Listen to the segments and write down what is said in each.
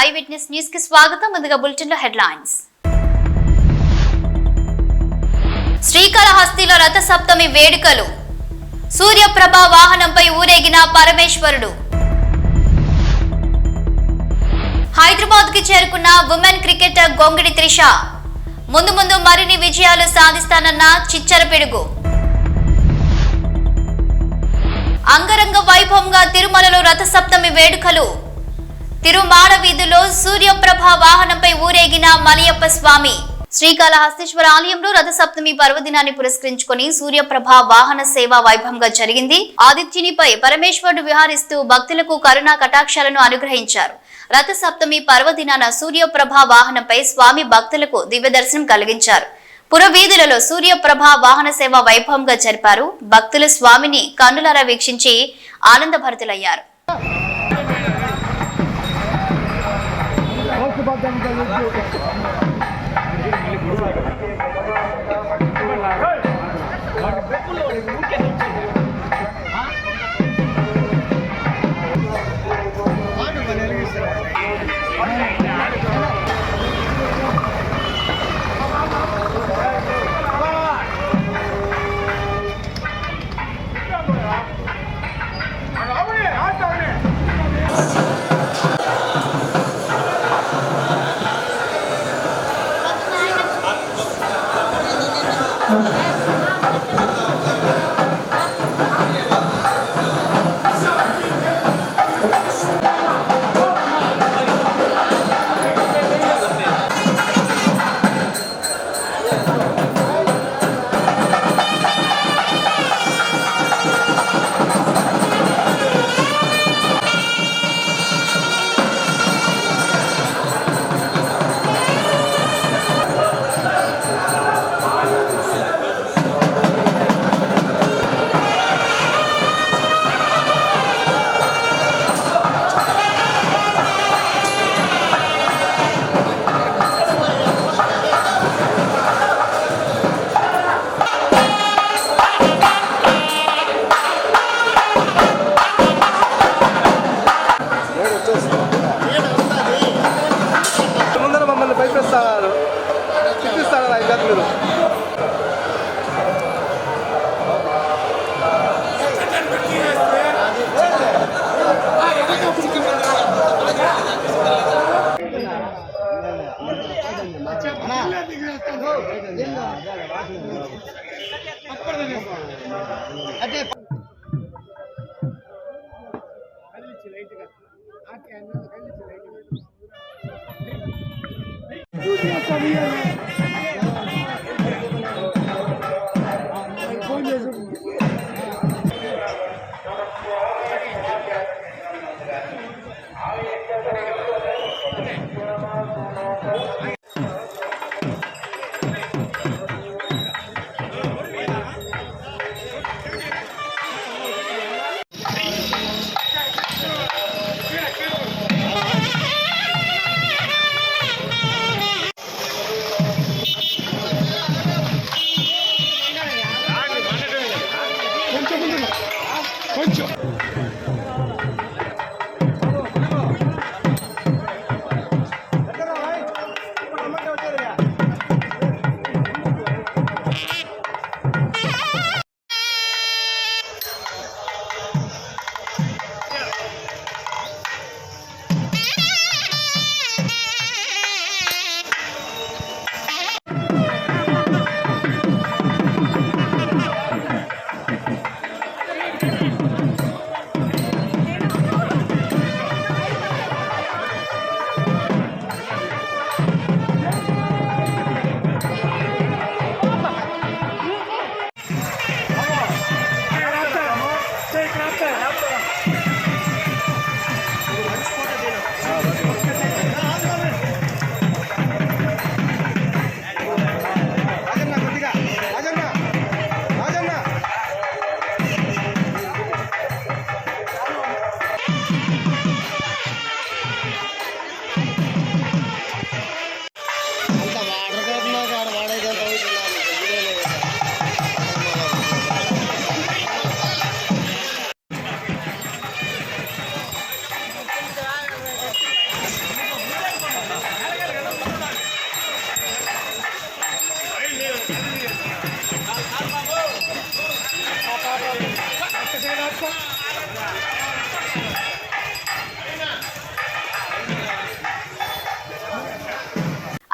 I witness news కి స్వాగతం. ముందుగా బులెటిన్ లో హెడ్లైన్స్. శ్రీకాళహస్తిలో రథ సప్తమి వేడుకలు. సూర్యప్రభ వాహనంపై ఊరేగిన పరమేశ్వరుడు. హైదరాబాద్ కి చేరుకున్న ఉమెన్ క్రికెటర్ గొంగిడి త్రిష. ముందు ముందు మరిన్ని విజయాలు సాధిస్తానన్న చిచ్చర పిడుగు. అంగరంగ వైభవంగా తిరుమలలో రథ సప్తమి వేడుకలు. తిరుమాడ వీధుల్లో సూర్యప్రభ వాహనంపై ఊరేగిన మలయప్ప స్వామి. శ్రీకాళహస్తీశ్వర ఆలయంలో రథ సప్తమి పర్వదినాన్ని పురస్కరించుకుని సూర్యప్రభ వాహన సేవ వైభవంగా జరిగింది. ఆదిత్యునిపై పరమేశ్వరుడు విహారిస్తూ భక్తులకు కరుణా కటాక్షాలను అనుగ్రహించారు. రథ సప్తమి పర్వదినాన సూర్యప్రభ వాహనంపై స్వామి భక్తులకు దివ్య దర్శనం కలిగించారు. పురవీధులలో సూర్యప్రభ వాహన సేవ వైభవంగా జరిపారు. భక్తులు స్వామిని కన్నులారా వీక్షించి ఆనందభరితులయ్యారు.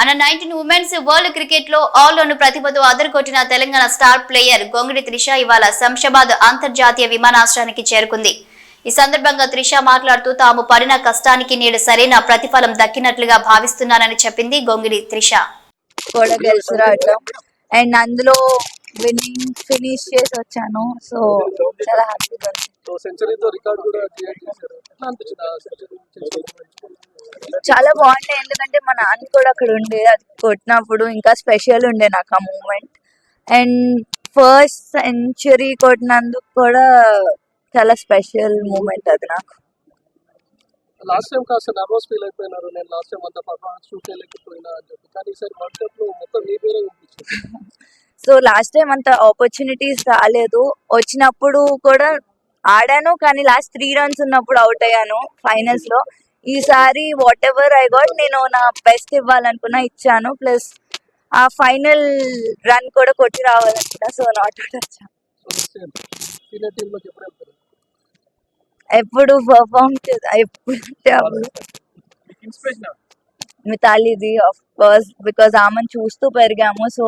అండర్-19 ఉమెన్స్ వరల్డ్ క్రికెట్ లో ఆల్లోను ప్రతిభతో అదరగొట్టిన తెలంగాణ స్టార్ ప్లేయర్ గొంగిడి త్రిష ఇవాళ శంషాబాద్ అంతర్జాతీయ విమానాశ్రయానికి చేరుకుంది. ఈ సందర్భంగా త్రిష మాట్లాడుతూ తాము పడిన కష్టానికి నేడు సరైన ప్రతిఫలం దక్కినట్లుగా భావిస్తున్నానని చెప్పింది. గొంగిడి త్రిష కూడా గెలిచిరావటం అండ్ అందులో విన్నింగ్ ఫినిష్ చేసి వచ్చాను. సో చాలా హ్యాపీగా ఉంది. చాలా బాగుండే, ఎందుకంటే మా నాన్న కూడా అక్కడ ఉండే, అది కొట్టినప్పుడు ఇంకా స్పెషల్ ఉండే నాకు ఆ మూమెంట్. అండ్ ఫస్ట్ సెంచరీ కొట్టినందుకు కూడా చాలా స్పెషల్ మూమెంట్ అది నాకు. లాస్ట్ టైం కాస్త నర్వస్ ఫీల్ అయిపోయినారు, నేను లాస్ట్ టైం అంత పర్ఫార్మెన్స్ షూట్ చేయలేకపోయినా అని చెప్పి, కానీ ఈసారి వరల్డ్ కప్ లో మొత్తం మీ పేరే వినిపించింది. సో లాస్ట్ టైం అంత ఆపర్చునిటీస్ రాలేదు, వచ్చినప్పుడు కూడా ఆడాను కానీ లాస్ట్ 3 runs ఉన్నప్పుడు అవుట్ అయ్యాను ఫైనల్స్ లో. ఈసారి వాట్ ఎవర్ ఐ గాట్, నేను నా బెస్ట్ ఇవ్వాలనుకున్నా, ఇచ్చాను. ప్లస్ ఆ ఫైనల్ రన్ కూడా కొట్టి రావాలనుకున్నా. సో నాట్ అవుట్ వచ్చాను. ఎప్పుడు పర్ఫామ్ ఎప్పుడు మితాలీది ఆఫ్ కోర్స్, బికాస్ ఆమెను చూస్తూ పెరిగాము. సో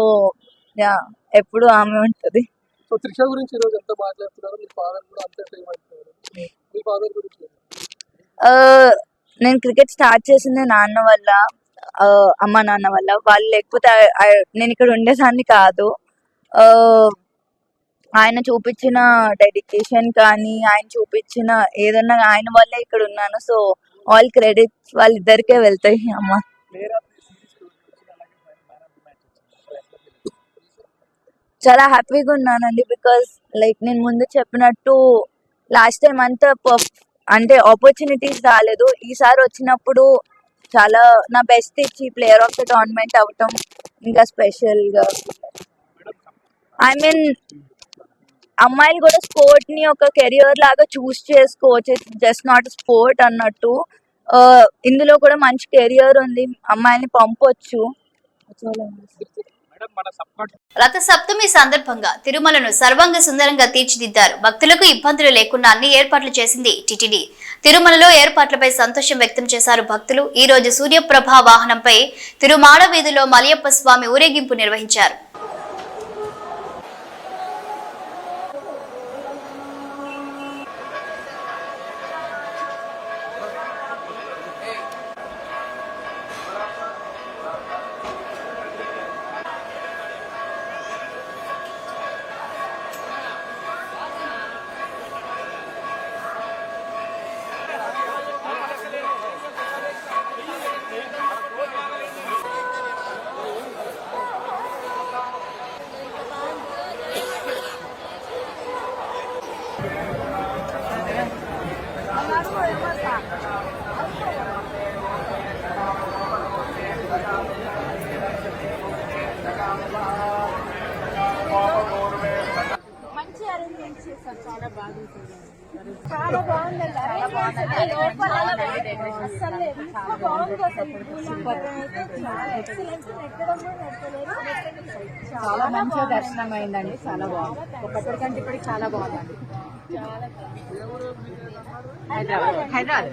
యా, ఎప్పుడు ఆమె ఉంటుంది. సో త్రిష గురించి ఈరోజు ఎంత మాట్లాడుతున్నారు, మీ ఫాదర్ కూడా అంతే ఫేమ్ అవుతున్నారు. మీ ఫాదర్ గురించి నేను క్రికెట్ స్టార్ట్ చేసింది నాన్న వల్ల, అమ్మ నాన్న వల్ల. వాళ్ళు లేకపోతే నేను ఇక్కడ ఉండేదాన్ని కాదు. ఆయన చూపించిన డెడికేషన్ కానీ, ఆయన చూపించిన ఏదన్నా ఆయన వల్లే ఇక్కడ ఉన్నాను. సో ఆల్ క్రెడిట్స్ వాళ్ళిద్దరికే వెళ్తాయి. అమ్మ చాలా హ్యాపీగా ఉన్నానండి, బికాస్ లైక్ నేను ముందు చెప్పినట్టు లాస్ట్ టైం అంతా అంటే ఆపర్చునిటీస్ రాలేదు. ఈసారి వచ్చినప్పుడు చాలా నా బెస్ట్ ఇచ్చి ప్లేయర్ ఆఫ్ ద టోర్నమెంట్ అవటం ఇంకా స్పెషల్గా. ఐ మీన్ అమ్మాయిలు కూడా స్పోర్ట్ ని ఒక కెరియర్ లాగా చూస్ చేసుకోవచ్చు, జస్ట్ నాట్ స్పోర్ట్ అన్నట్టు. ఇందులో కూడా మంచి కెరియర్ ఉంది, అమ్మాయిని పంపొచ్చు. రథ సప్తమి సందర్భంగా తిరుమలను సర్వాంగ సుందరంగా తీర్చిదిద్దారు. భక్తులకు ఇబ్బందులు లేకుండా అన్ని ఏర్పాట్లు చేసింది టిటిడి. తిరుమలలో ఏర్పాట్లపై సంతోషం వ్యక్తం చేశారు భక్తులు. ఈ రోజు సూర్యప్రభ వాహనంపై తిరుమాడ వీధిలో మలయప్ప స్వామి ఊరేగింపు నిర్వహించారు. మంచి అరేంజ్మెంట్ చేశారు, చాలా బాగుంటుంది. చాలా బాగుందండి అసలు ఎంత బాగుంది. అసలు చాలా మంచిగా దర్శనం అయిందండి, చాలా బాగుంది. ఒకప్పటికంటే ఇప్పటికి చాలా బాగుందండి. హైదరాబాద్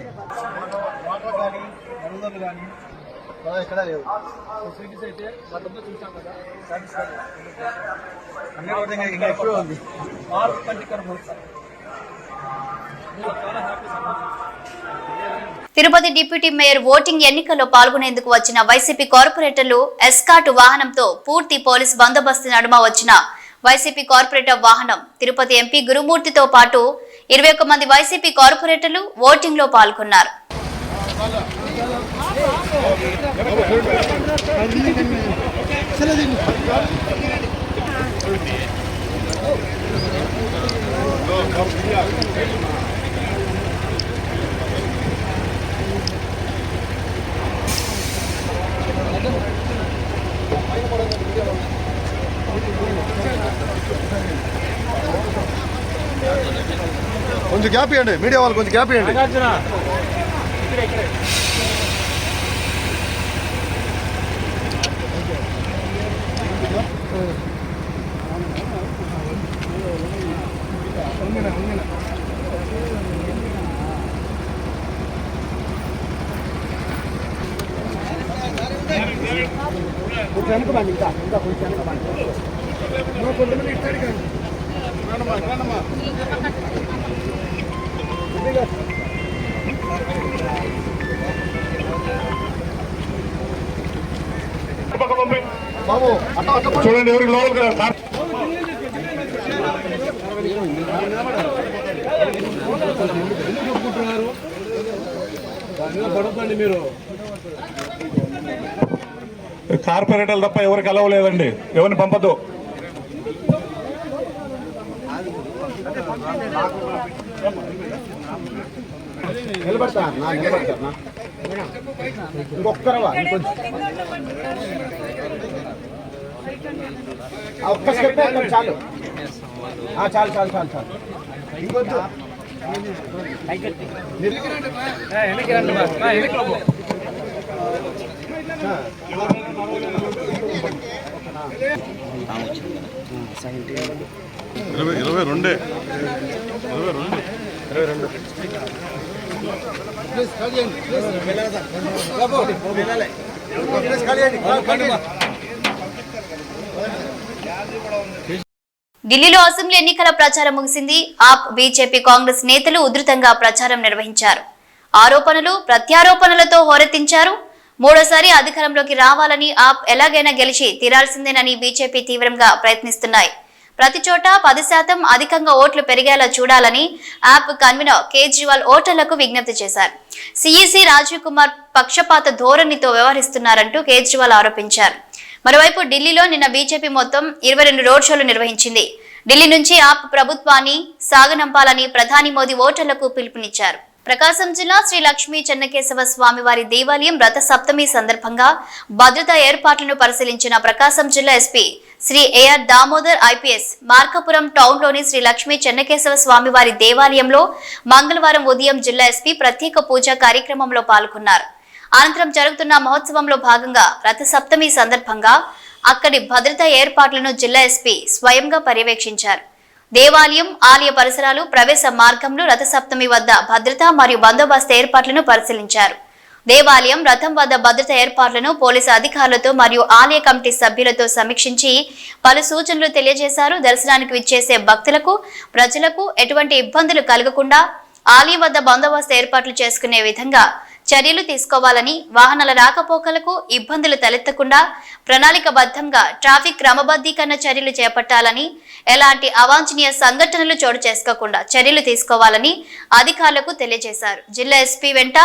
ఎక్కడ లేవు ఫెసిలిటీస్ అయితే గతంలో చూసాం కదా, ఇంకా ఎక్కువ ఉంది. తిరుపతి డిప్యూటీ మేయర్ ఓటింగ్ ఎన్నికల్లో పాల్గొనేందుకు వచ్చిన వైసీపీ కార్పొరేటర్లు ఎస్కాట్ వాహనంతో పూర్తి పోలీస్ బందోబస్తు నడుమ వచ్చిన వైసీపీ కార్పొరేటర్ వాహనం తిరుపతి ఎంపీ గురుమూర్తితో పాటు 21 మంది వైసీపీ కార్పొరేటర్లు ఓటింగ్ లో పాల్గొన్నారు. కొంచెం గ్యాప్ ఇవ్వండి, మీడియా వాళ్ళు కొంచెం గ్యాప్ ఇవ్వండి. బాబు చూడండి ఎవరికి లోపలికి రా సార్. కార్పొరేటర్లు తప్ప ఎవరికి అలవలేదండి, ఎవరిని పంపద్దు. నిలబడతా ఇంకొక్కరవా ఒక్క స్టెప్ చాలు చాలు చాలు చాలు చాలు ఇంకొద్దు. ఇరవై రెండు ఢిల్లీలో అసెంబ్లీ ఎన్నికల ప్రచారం ముగిసింది. ఆప్, బీజేపీ, కాంగ్రెస్ నేతలు ఉధృతంగా ప్రచారం నిర్వహించారు. ఆరోపణలు ప్రత్యారోపణలతో హోరెత్తించారు. మూడోసారి అధికారంలోకి రావాలని, ఆప్ ఎలాగైనా గెలిచి తీరాల్సిందేనని బీజేపీ తీవ్రంగా ప్రయత్నిస్తున్నాయి. ప్రతి చోట 10% అధికంగా ఓట్లు పెరిగేలా చూడాలని ఆప్ కన్వీనర్ కేజ్రీవాల్ ఓటర్లకు విజ్ఞప్తి చేశారు. సీఈసీ రాజీవ్ కుమార్ పక్షపాత ధోరణితో వ్యవహరిస్తున్నారంటూ కేజ్రీవాల్ ఆరోపించారు. మరోవైపు ఢిల్లీలో నిన్న బీజేపీ మొత్తం 22 రోడ్ షోలు నిర్వహించింది. ఢిల్లీ నుంచి ఆప్ ప్రభుత్వాన్ని సాగనంపాలని ప్రధాని మోదీ ఓటర్లకు పిలుపునిచ్చారు. ప్రకాశం జిల్లా శ్రీ లక్ష్మీ చెన్నకేశవ స్వామివారి దేవాలయం రథ సప్తమి సందర్భంగా భద్రతా ఏర్పాట్లను పరిశీలించిన ప్రకాశం జిల్లా SP Shri AR Damodar IPS Markapuram టౌన్లోని శ్రీ లక్ష్మీ చెన్నకేశవ స్వామివారి దేవాలయంలో మంగళవారం ఉదయం జిల్లా ఎస్పీ ప్రత్యేక పూజా కార్యక్రమంలో పాల్గొన్నారు. అనంతరం జరుగుతున్న మహోత్సవంలో భాగంగా రథ సప్తమి సందర్భంగా అక్కడి భద్రతా ఏర్పాట్లను జిల్లా ఎస్పీ స్వయంగా పర్యవేక్షించారు. దేవాలయం, ఆలయ పరిసరాలు, ప్రవేశ మార్గంలో రథ సప్తమి వద్ద భద్రత మరియు బందోబస్తు ఏర్పాట్లను పరిశీలించారు. దేవాలయం, రథం వద్ద భద్రతా ఏర్పాట్లను పోలీసు అధికారులతో మరియు ఆలయ కమిటీ సభ్యులతో సమీక్షించి పలు సూచనలు తెలియజేశారు. దర్శనానికి విచ్చేసే భక్తులకు, ప్రజలకు ఎటువంటి ఇబ్బందులు కలగకుండా ఆలయం వద్ద బందోబస్తు ఏర్పాట్లు చేసుకునే విధంగా చర్యలు తీసుకోవాలని, వాహనాల రాకపోకలకు ఇబ్బందులు తలెత్తకుండా ప్రణాళికబద్ధంగా ట్రాఫిక్ క్రమబద్ధీకరణ చర్యలు చేపట్టాలని, ఎలాంటి అవాంఛనీయ సంఘటనలు చోటు చేసుకోకుండా చర్యలు తీసుకోవాలని అధికారులకు తెలియజేశారు. జిల్లా ఎస్పీ వెంట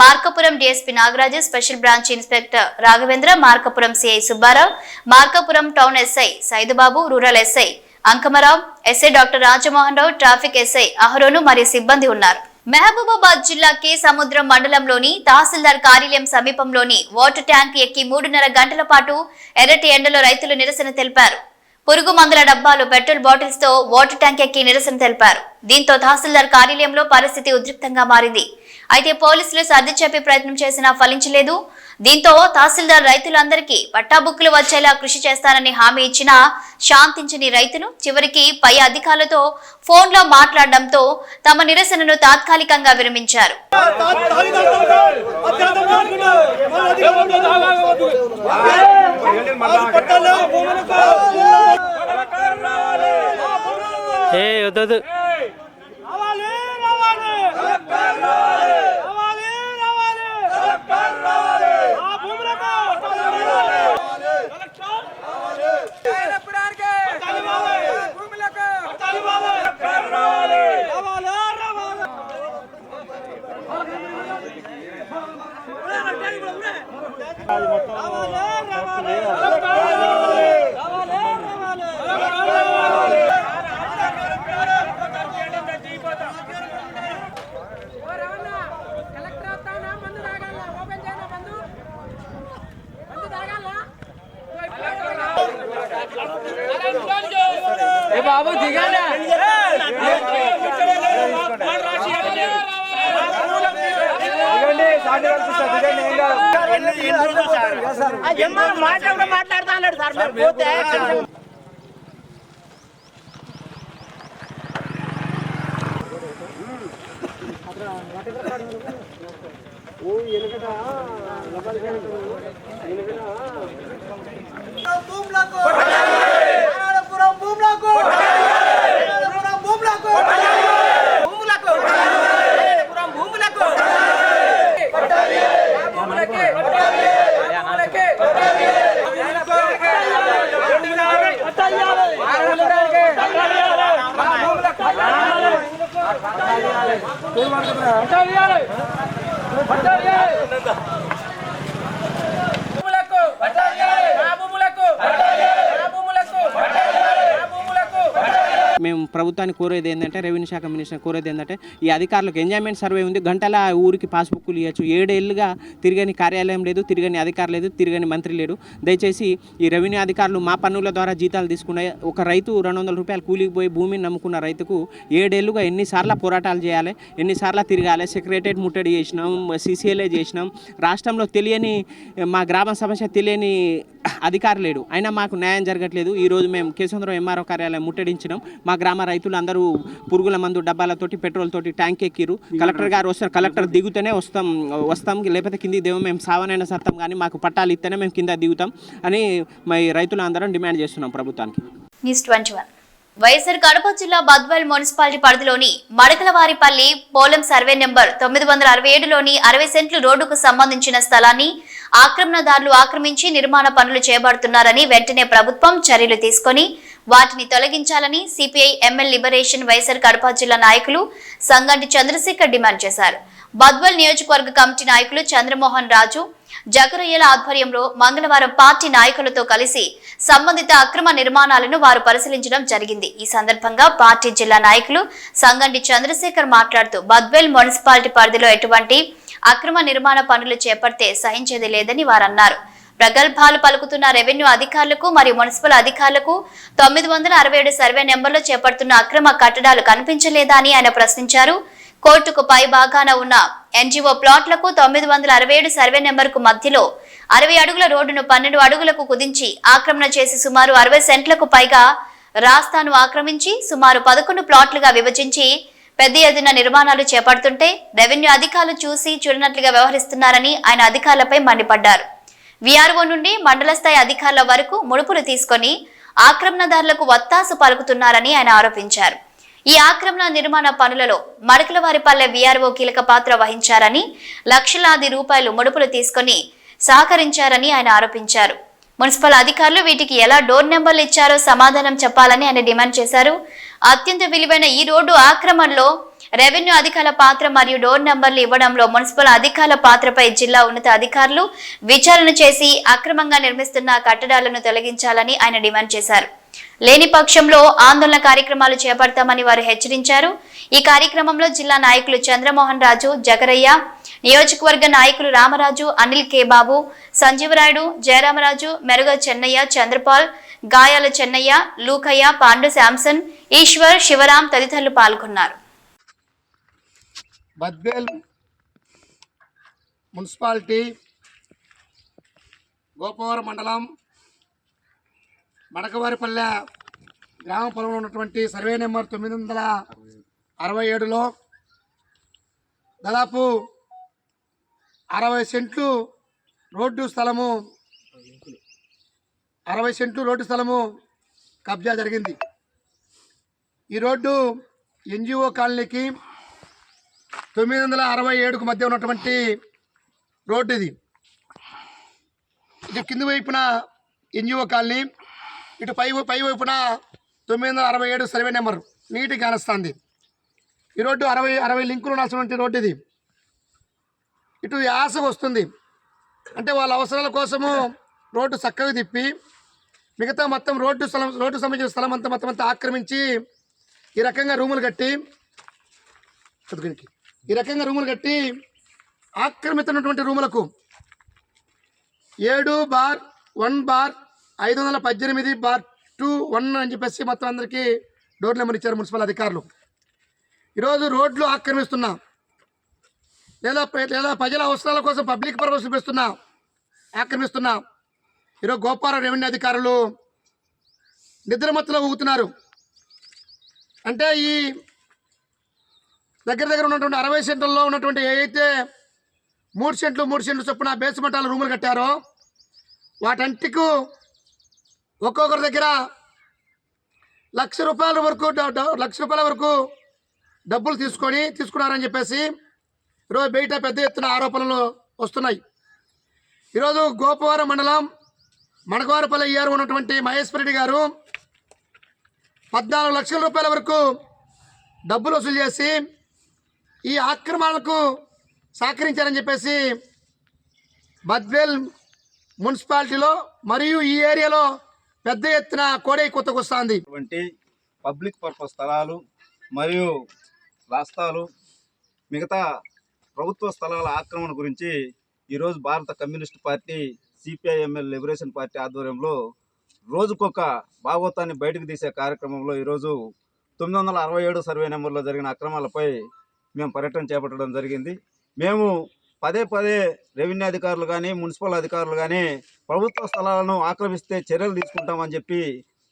Markapuram DSP Nagaraju, special branch inspector Raghavendra, Markapuram CI Subbarao, Markapuram town SI Saidubabu, rural SI Ankamarao, SI doctor Rajamohan Rao, traffic SI Aharonu మరియు సిబ్బంది ఉన్నారు. మహబూబాబాద్ జిల్లా కే సముద్రం మండలంలోని తహసీల్దార్ కార్యాలయం సమీపంలోని వాటర్ ట్యాంక్ ఎక్కి 3.5 గంటల పాటు ఎర్రటి ఎండలో రైతులు నిరసన తెలిపారు. పురుగు మందుల డబ్బాలు, పెట్రోల్ బాటిల్స్ తో వాటర్ ట్యాంక్ ఎక్కి నిరసన తెలిపారు. దీంతో తహసీల్దార్ కార్యాలయంలో పరిస్థితి ఉద్రిక్తంగా మారింది. అయితే పోలీసులు సర్ది చెప్పే ప్రయత్నం చేసినా ఫలించలేదు. దీంతో తహసీల్దార్ రైతులందరికీ పట్టాబుక్కులు వచ్చేలా కృషి చేస్తానని హామీ ఇచ్చినా శాంతించని రైతులు చివరికి పై అధికారులతో ఫోన్లో మాట్లాడడంతో తమ నిరసనను తాత్కాలికంగా విరమించారు. బాబు దిగాలి మాట్లాడుతున్నాడు సార్ పోతే ఓ ఎనకట మేము ప్రభుత్వాన్ని కోరేది ఏంటంటే, రెవెన్యూ శాఖ మినిస్టర్ కోరేది ఏంటంటే, ఈ అధికారులకు ఎంజాయ్మెంట్ సర్వే ఉంది, గంటల ఊరికి పాస్బుక్లు ఇవ్వచ్చు. 7 ఏళ్ళుగా తిరగని కార్యాలయం లేదు, తిరగని అధికారి లేదు, తిరగని మంత్రి లేడు. దయచేసి ఈ రెవెన్యూ అధికారులు మా పన్నుల ద్వారా జీతాలు తీసుకునే ఒక రైతు 200 రూపాయలు కూలికి పోయి భూమిని నమ్ముకున్న రైతుకు 7 ఏళ్ళుగా ఎన్నిసార్లు పోరాటాలు చేయాలి, ఎన్నిసార్లు తిరగాలి. సెక్రటరియట్ ముట్టడి చేసినాం, CCLA చేసినాం. రాష్ట్రంలో తెలియని మా గ్రామ సమస్య తెలియని అధికారి లేడు, అయినా మాకు న్యాయం జరగట్లేదు. ఈరోజు మేము కేశవంతరావు MRO కార్యాలయం ముట్టడించినాం. మా గ్రామ రైతులు అందరూ పురుగుల మందు డబ్బాలతోటి పెట్రోల్ తోటి ట్యాంక్ ఎక్కిరు. కలెక్టర్ గారు వస్తారు, కలెక్టర్ దిగుతూనే వస్తాం, లేకపోతే కింది దేవం మేము సావనైనా సత్తాం, కానీ మాకు పట్టాలు ఇస్తేనే మేము కింద దిగుతాం అని మా రైతులు అందరం డిమాండ్ చేస్తున్నాం ప్రభుత్వానికి. న్యూస్ 21. వైఎస్ఆర్ కడప జిల్లా బద్వేల్ మున్సిపాలిటీ పరిధిలోని మడకలవారిపల్లి పోలం సర్వే నెంబర్ 967లోని 60 సెంట్లు రోడ్డుకు సంబంధించిన స్థలాన్ని ఆక్రమణదారులు ఆక్రమించి నిర్మాణ పనులు చేపడుతున్నారని వెంటనే ప్రభుత్వం చర్యలు తీసుకొని వాటిని తొలగించాలని CPI ML liberation YSR Kadapa జిల్లా నాయకులు సంగంటి చంద్రశేఖర్ డిమాండ్ చేశారు. బద్వేల్ నియోజకవర్గ కమిటీ నాయకులు చంద్రమోహన్ రాజు, జగరయ్యల ఆధ్వర్యంలో మంగళవారం పార్టీ నాయకులతో కలిసి సంబంధిత అక్రమ నిర్మాణాలను వారు పరిశీలించడం జరిగింది. ఈ సందర్భంగా పార్టీ జిల్లా నాయకులు సంగంటి చంద్రశేఖర్ మాట్లాడుతూ బద్వేల్ మున్సిపాలిటీ పరిధిలో ఎటువంటి అక్రమ నిర్మాణ పనులు చేపడితే సహించేది లేదని వారన్నారు. ప్రగల్భాలు పలుకుతున్న రెవెన్యూ అధికారులకు మరియు మున్సిపల్ అధికారులకు 967 సర్వే నెంబర్లో చేపడుతున్న అక్రమ కట్టడాలు కనిపించలేదా అని ఆయన ప్రశ్నించారు. కోర్టుకు పై భాగాన ఉన్న NGO ప్లాట్లకు 967 సర్వే నెంబర్కు మధ్యలో 60 అడుగుల రోడ్డును 12 అడుగులకు కుదించి ఆక్రమణ చేసి సుమారు 60 సెంట్లకు పైగా రాస్తాను ఆక్రమించి సుమారు 11 ప్లాట్లుగా విభజించి పెద్ద ఎత్తున నిర్మాణాలు చేపడుతుంటే రెవెన్యూ అధికారులు చూసి చూడనట్లుగా వ్యవహరిస్తున్నారని ఆయన అధికారులపై మండిపడ్డారు. VRO నుండి మండల స్థాయి అధికారుల వరకు ముడుపులు తీసుకొని ఆక్రమణదారులకు వత్తాసు పలుకుతున్నారని ఆయన ఆరోపించారు. ఈ ఆక్రమణ నిర్మాణ పనులలో మడకలవారిపల్లె VRO కీలక పాత్ర వహించారని, లక్షలాది రూపాయలు ముడుపులు తీసుకొని సహకరించారని ఆయన ఆరోపించారు. మున్సిపల్ అధికారులు వీటికి ఎలా డోర్ నెంబర్లు ఇచ్చారో సమాధానం చెప్పాలని ఆయన డిమాండ్ చేశారు. అత్యంత విలువైన ఈ రోడ్డు ఆక్రమణలో రెవెన్యూ అధికారుల పాత్ర మరియు డోర్ నెంబర్లు ఇవ్వడంలో మున్సిపల్ అధికారుల పాత్రపై జిల్లా ఉన్నత అధికారులు విచారణ చేసి అక్రమంగా నిర్మిస్తున్న కట్టడాలను తొలగించాలని ఆయన డిమాండ్ చేశారు. లేని పక్షంలో ఆందోళన కార్యక్రమాలు చేపడతామని వారు హెచ్చరించారు. ఈ కార్యక్రమంలో జిల్లా నాయకులు చంద్రమోహన్ రాజు, జగరయ్య, నియోజకవర్గ నాయకులు రామరాజు, అనిల్ కే బాబు, సంజీవరాయుడు, జయరామరాజు, మెరుగ చెన్నయ్య, చంద్రపాల్, గాయాల చెన్నయ్య, లూకయ్య, పాండు శాంసన్, ఈశ్వర్, శివరాం తదితరులు పాల్గొన్నారు. బద్వేల్ మున్సిపాలిటీ గోపవరం మండలం మడకవారిపల్లె గ్రామ పొలంలో ఉన్నటువంటి సర్వే నెంబర్ 967లో దాదాపు 60 సెంట్లు రోడ్డు స్థలము 60 సెంట్లు రోడ్డు స్థలము కబ్జా జరిగింది. ఈ రోడ్డు NGO కాలనీకి 967కు మధ్య ఉన్నటువంటి రోడ్డు ఇది. ఇటు కింది వైపున NGO కాలనీ, ఇటు పై వైపున 967 సర్వే నెంబర్ నీట్గా కానొస్తుంది. ఈ రోడ్డు 60 లింకులు ఉన్నటువంటి రోడ్డు ఇది. ఇటు యాస వస్తుంది, అంటే వాళ్ళ అవసరాల కోసము రోడ్డు చక్కగా తిప్పి మిగతా మొత్తం రోడ్డు సంబంధించిన స్థలం మొత్తం ఆక్రమించి ఈ రకంగా రూములు కట్టి ఆక్రమితున్నటువంటి రూములకు 7/1/518/2/1 అని చెప్పేసి మొత్తం అందరికీ డోర్ నెంబర్ ఇచ్చారు మున్సిపల్ అధికారులు. ఈరోజు రోడ్లు ఆక్రమిస్తున్నా లేదా ప్రజల అవసరాల కోసం పబ్లిక్ పర్పస్ ఆక్రమిస్తున్నా ఈరోజు గోపారం రెవెన్యూ అధికారులు నిద్రమత్తులో ఊగుతున్నారు. అంటే ఈ దగ్గర ఉన్నటువంటి 60 సెంటర్లో ఉన్నటువంటి ఏదైతే 3 సెంట్లు చొప్పున బేస్మెంటాల రూములు కట్టారో వాటంటికు ఒక్కొక్కరి దగ్గర ₹1,00,000 వరకు డబ్బులు తీసుకున్నారని చెప్పేసి ఈరోజు బయట పెద్ద ఎత్తున ఆరోపణలు వస్తున్నాయి. ఈరోజు గోపవరం మండలం మణకవారిపల్లి ఏఆర్ ఉన్నటువంటి మహేశ్వర రెడ్డి గారు ₹14 లక్షల వరకు డబ్బులు వసూలు చేసి ఈ ఆక్రమణలకు సహకరించారని చెప్పేసి బద్వేల్ మున్సిపాలిటీలో మరియు ఈ ఏరియాలో పెద్ద ఎత్తున కోడై కొత్తకొస్తుంది. పబ్లిక్ పర్పస్ స్థలాలు మరియు రాస్తాలు మిగతా ప్రభుత్వ స్థలాల ఆక్రమణ గురించి ఈరోజు భారత communist party CPIML liberation party ఆధ్వర్యంలో రోజుకొక భాగవతాన్ని బయటకు తీసే కార్యక్రమంలో ఈరోజు 967 సర్వే నెంబర్లో జరిగిన అక్రమాలపై మేము పర్యటన చేపట్టడం జరిగింది. మేము పదే రెవెన్యూ అధికారులు కానీ మున్సిపల్ అధికారులు కానీ ప్రభుత్వ స్థలాలను ఆక్రమిస్తే చర్యలు తీసుకుంటామని చెప్పి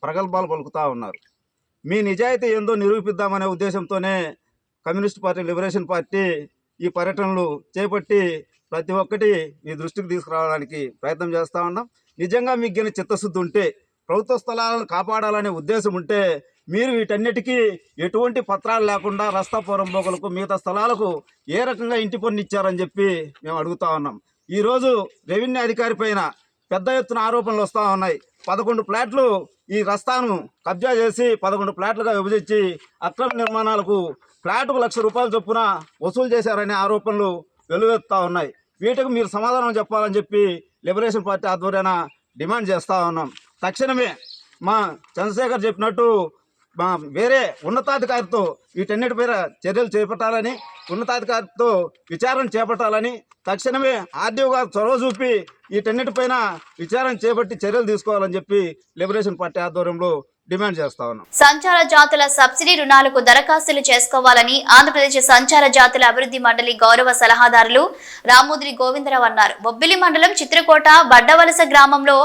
ప్రగల్భాలు పలుకుతూ ఉన్నారు. మీ నిజాయితీ ఏందో నిరూపిద్దామనే ఉద్దేశంతోనే కమ్యూనిస్ట్ పార్టీ లిబరేషన్ పార్టీ ఈ పర్యటనలు చేపట్టి ప్రతి ఒక్కటి మీ దృష్టికి తీసుకురావడానికి ప్రయత్నం చేస్తూ ఉన్నాం. నిజంగా మీకు గిన చిత్తశుద్ధి ఉంటే, ప్రభుత్వ స్థలాలను కాపాడాలనే ఉద్దేశం ఉంటే మీరు వీటన్నిటికీ ఎటువంటి పత్రాలు లేకుండా రస్తా పోరంబోకులకు మిగతా స్థలాలకు ఏ రకంగా ఇంటి పన్ను ఇచ్చారని చెప్పి మేము అడుగుతా ఉన్నాం. ఈరోజు రెవెన్యూ అధికారి పైన పెద్ద ఎత్తున ఆరోపణలు వస్తూ ఉన్నాయి. 11 ప్లాట్లు ఈ రస్తాను కబ్జా చేసి 11 ప్లాట్లుగా విభజించి అక్రమ నిర్మాణాలకు ఫ్లాట్కు ₹1,00,000 చొప్పున వసూలు చేశారనే ఆరోపణలు వెలువెత్తుతూ ఉన్నాయి. వీటికి మీరు సమాధానం చెప్పాలని చెప్పి లిబరేషన్ పార్టీ ఆధ్వర్యాన డిమాండ్ చేస్తూ ఉన్నాం. తక్షణమే మా చంద్రశేఖర్ చెప్పినట్టు మా వేరే ఉన్నతాధికారితో వీటన్నిటిపైన చర్యలు చేపట్టాలని, ఉన్నతాధికారితో విచారణ చేపట్టాలని, తక్షణమే ఆర్డీఓ గారు చొరవ చూపి వీటన్నిటిపైన విచారణ చేపట్టి చర్యలు తీసుకోవాలని చెప్పి లిబరేషన్ పార్టీ ఆధ్వర్యంలో డిమాండ్ చేస్తా ఉన్నాం. సంచార జాతుల సబ్సిడీ రుణాలకు దరఖాస్తులు చేసుకోవాలని ఆంధ్రప్రదేశ్ సంచార జాతుల అభివృద్ధి మండలి గౌరవ సలహాదారులు రామోద్రి గోవిందరావు అన్నారు. బొబ్బిలి మండలం చిత్రకోట బడ్డవలస గ్రామంలో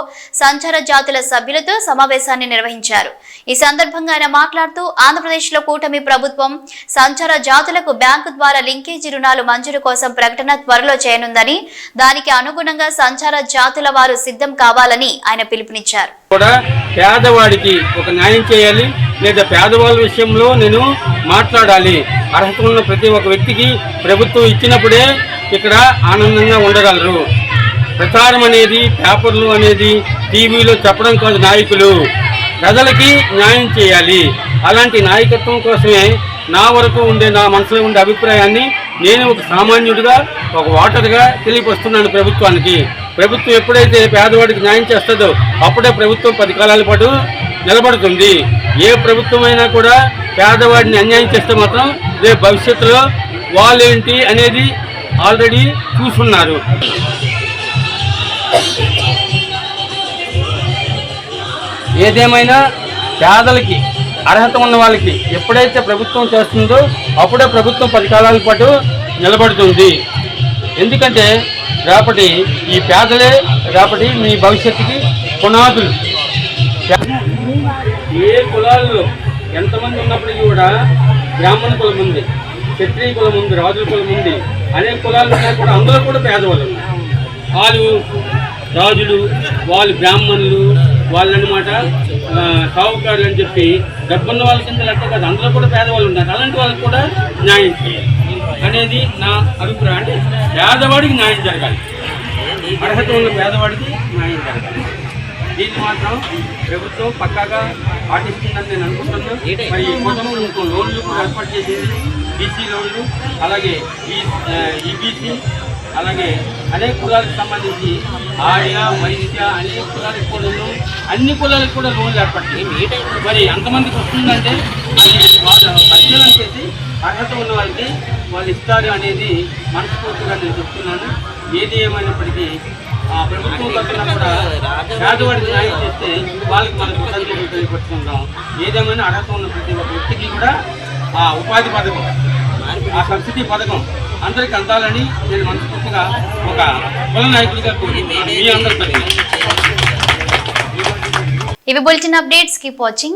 సంచార జాతుల సభ్యులతో సమావేశాన్ని నిర్వహించారు. ఈ సందర్భంగా ఆయన మాట్లాడుతూ ఆంధ్రప్రదేశ్ లో కూటమి ప్రభుత్వం సంచార జాతులకు బ్యాంకు ద్వారా లింకేజీ రుణాలు మంజూరు కోసం ప్రకటన త్వరలో చేయనుందని, దానికి అనుగుణంగా సంచార జాతుల వారు సిద్ధం కావాలని ఆయన పిలుపునిచ్చారు. పేదవాడికి ఒక న్యాయం చేయాలి, లేదా పేదవాళ్ళ విషయంలో నేను మాట్లాడాలి. అర్హత ఉన్న ప్రతి ఒక్క వ్యక్తికి ప్రభుత్వం ఇచ్చినప్పుడే ఇక్కడ ఆనందంగా ఉండగలరు. ప్రచారం అనేది, పేపర్లు అనేది, టీవీలో చెప్పడం కాదు. నాయకులు ప్రజలకి న్యాయం చేయాలి. అలాంటి నాయకత్వం కోసమే నా వరకు ఉండే, నా మనసులో ఉండే అభిప్రాయాన్ని నేను ఒక సామాన్యుడిగా, ఒక ఓటర్గా తెలియపరుస్తున్నాను ప్రభుత్వానికి. ప్రభుత్వం ఎప్పుడైతే పేదవాడికి న్యాయం చేస్తుందో అప్పుడే ప్రభుత్వం 10 కాలాల పాటు నిలబడుతుంది. ఏ ప్రభుత్వం అయినా కూడా పేదవాడిని అన్యాయం చేస్తే మాత్రం రేపు భవిష్యత్తులో వాళ్ళేంటి అనేది ఆల్రెడీ చూసున్నారు. ఏదేమైనా పేదలకి, అర్హత ఉన్న వాళ్ళకి ఎప్పుడైతే ప్రభుత్వం చేస్తుందో అప్పుడే ప్రభుత్వం 10 కాలాల పాటు నిలబడుతుంది. ఎందుకంటే రేపటి ఈ పేదలే రేపటి మీ భవిష్యత్తుకి పునాదులు. ఏ కులాల్లో ఎంతమంది ఉన్నప్పటికీ కూడా బ్రాహ్మణ కులం ఉంది, క్షత్రియ కులం ఉంది, రాజుల కులం ఉంది, అనేక కులాలు ఉన్నాయి కూడా. అందులో కూడా పేదవాళ్ళు ఉన్నారు. వాళ్ళు రాజులు, వాళ్ళు బ్రాహ్మణులు, వాళ్ళనమాట సావుకారులు అని చెప్పి డబ్బున్న వాళ్ళ కింద లెక్క కాదు. అందులో కూడా పేదవాళ్ళు ఉన్నారు. అలాంటి వాళ్ళకి కూడా న్యాయం చేయాలి అనేది నా అభిప్రాయం. అంటే పేదవాడికి న్యాయం జరగాలి, అర్హత ఉన్న పేదవాడికి న్యాయం జరగాలి. దీన్ని మాత్రం ప్రభుత్వం పక్కాగా పాటిస్తుందని నేను అనుకుంటున్నాను. మరి కుటుంబం ఇంకో లోన్లు కూడా ఏర్పాటు చేసేది, బీసీ లోన్లు, అలాగే ఈబీసీ, అలాగే అనేక కులాలకు సంబంధించి ఆర్య, వైశ్య, అనేక కులాలకు కూడా అన్ని కులాలకు కూడా లోన్లు ఏర్పడతాయి. మరి ఎంతమందికి వస్తుందంటే అది వాళ్ళు పరిశీలన చేసి అర్హత ఉన్న వాళ్ళకి వాళ్ళు ఇస్తారు అనేది మనస్ఫూర్తిగా నేను చెప్తున్నాను. ఏది ఏమైనప్పటికీ ప్రభుత్వం తరఫున కూడా పేదవాడికి న్యాయం చేస్తే వాళ్ళకి మన కృతజ్ఞతలు తెలియపరుచుకుంటాం. ఏదేమైనా అర్హత ఉన్న ప్రతి ఒక్క వ్యక్తికి కూడా ఆ ఉపాధి పథకం, ఆ సబ్సిడీ పథకం అందరికి అందాలని నేను మనస్ఫూర్తిగా ఒక కుల నాయకుడిగా మీ అందరితో. ఇవి బులెటిన్ అప్డేట్స్. Keep watching.